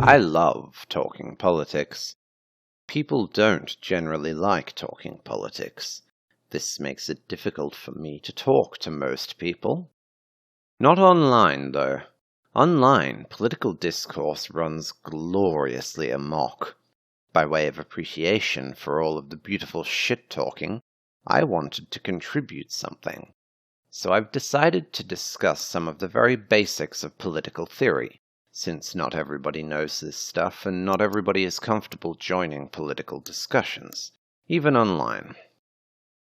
I love talking politics. People don't generally like talking politics. This makes it difficult for me to talk to most people. Not online, though. Online, political discourse runs gloriously amok. By way of appreciation for all of the beautiful shit-talking, I wanted to contribute something. So I've decided to discuss some of the very basics of political theory, since not everybody knows this stuff and not everybody is comfortable joining political discussions, even online.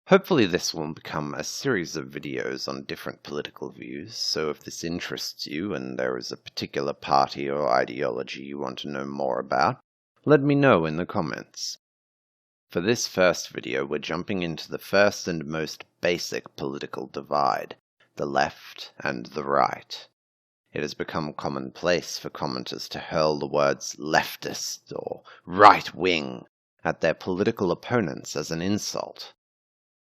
Hopefully this will become a series of videos on different political views, so if this interests you and there is a particular party or ideology you want to know more about, let me know in the comments. For this first video, we're jumping into the first and most basic political divide, the left and the right. It has become commonplace for commenters to hurl the words leftist or right-wing at their political opponents as an insult.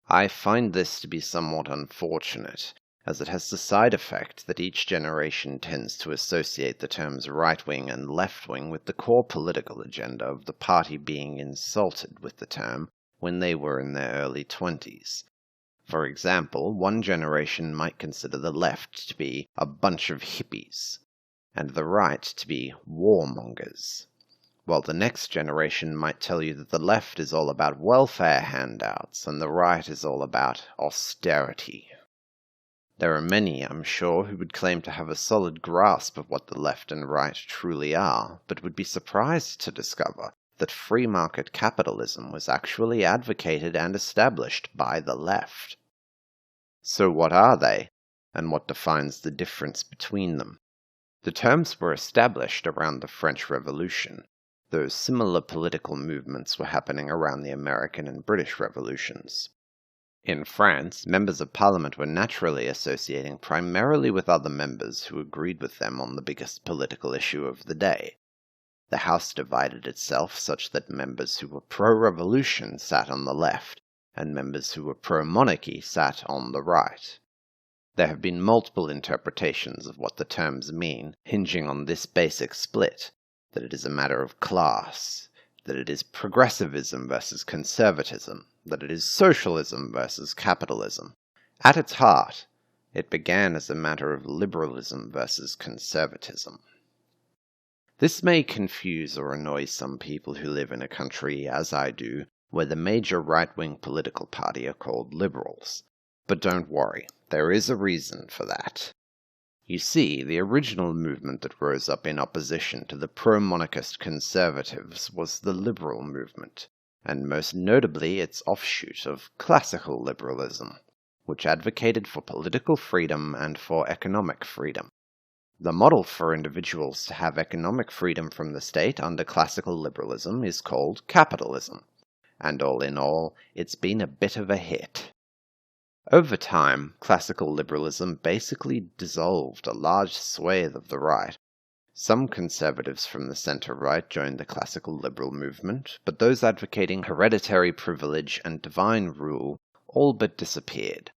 I find this to be somewhat unfortunate, as it has the side effect that each generation tends to associate the terms right-wing and left-wing with the core political agenda of the party being insulted with the term when they were in their early 20s. For example, one generation might consider the left to be a bunch of hippies, and the right to be warmongers, while the next generation might tell you that the left is all about welfare handouts and the right is all about austerity. There are many, I'm sure, who would claim to have a solid grasp of what the left and right truly are, but would be surprised to discover that free market capitalism was actually advocated and established by the left. So what are they, and what defines the difference between them? The terms were established around the French Revolution, though similar political movements were happening around the American and British revolutions. In France, members of parliament were naturally associating primarily with other members who agreed with them on the biggest political issue of the day. The House divided itself such that members who were pro-revolution sat on the left, and members who were pro-monarchy sat on the right. There have been multiple interpretations of what the terms mean, hinging on this basic split, that it is a matter of class, that it is progressivism versus conservatism, that it is socialism versus capitalism. At its heart, it began as a matter of liberalism versus conservatism. This may confuse or annoy some people who live in a country, as I do, where the major right-wing political party are called liberals. But don't worry, there is a reason for that. You see, the original movement that rose up in opposition to the pro-monarchist conservatives was the liberal movement, and most notably its offshoot of classical liberalism, which advocated for political freedom and for economic freedom. The model for individuals to have economic freedom from the state under classical liberalism is called capitalism, and all in all, it's been a bit of a hit. Over time, classical liberalism basically dissolved a large swathe of the right. Some conservatives from the centre-right joined the classical liberal movement, but those advocating hereditary privilege and divine rule all but disappeared.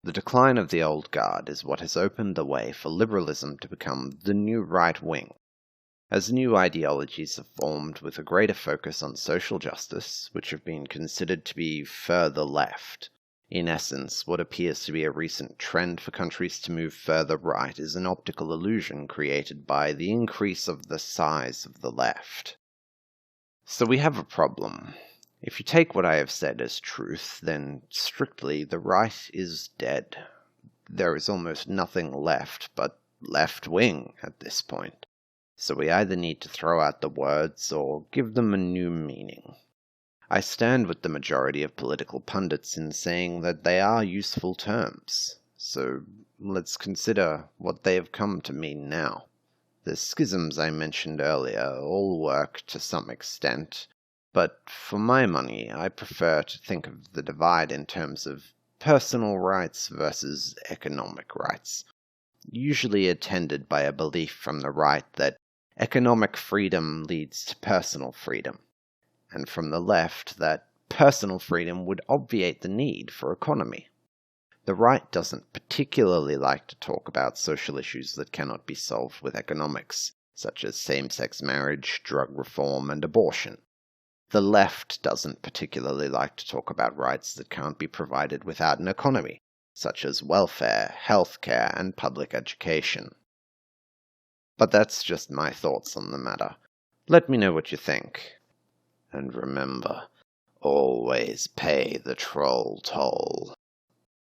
The decline of the old guard is what has opened the way for liberalism to become the new right wing. As new ideologies have formed with a greater focus on social justice, which have been considered to be further left. In essence, what appears to be a recent trend for countries to move further right is an optical illusion created by the increase of the size of the left. So we have a problem. If you take what I have said as truth, then strictly the right is dead. There is almost nothing left but left wing at this point. So we either need to throw out the words or give them a new meaning. I stand with the majority of political pundits in saying that they are useful terms, so let's consider what they have come to mean now. The schisms I mentioned earlier all work to some extent, but for my money I prefer to think of the divide in terms of personal rights versus economic rights, usually attended by a belief from the right that economic freedom leads to personal freedom, and from the left that personal freedom would obviate the need for economy. The right doesn't particularly like to talk about social issues that cannot be solved with economics, such as same-sex marriage, drug reform, and abortion. The left doesn't particularly like to talk about rights that can't be provided without an economy, such as welfare, healthcare, and public education. But that's just my thoughts on the matter. Let me know what you think. And remember, always pay the troll toll.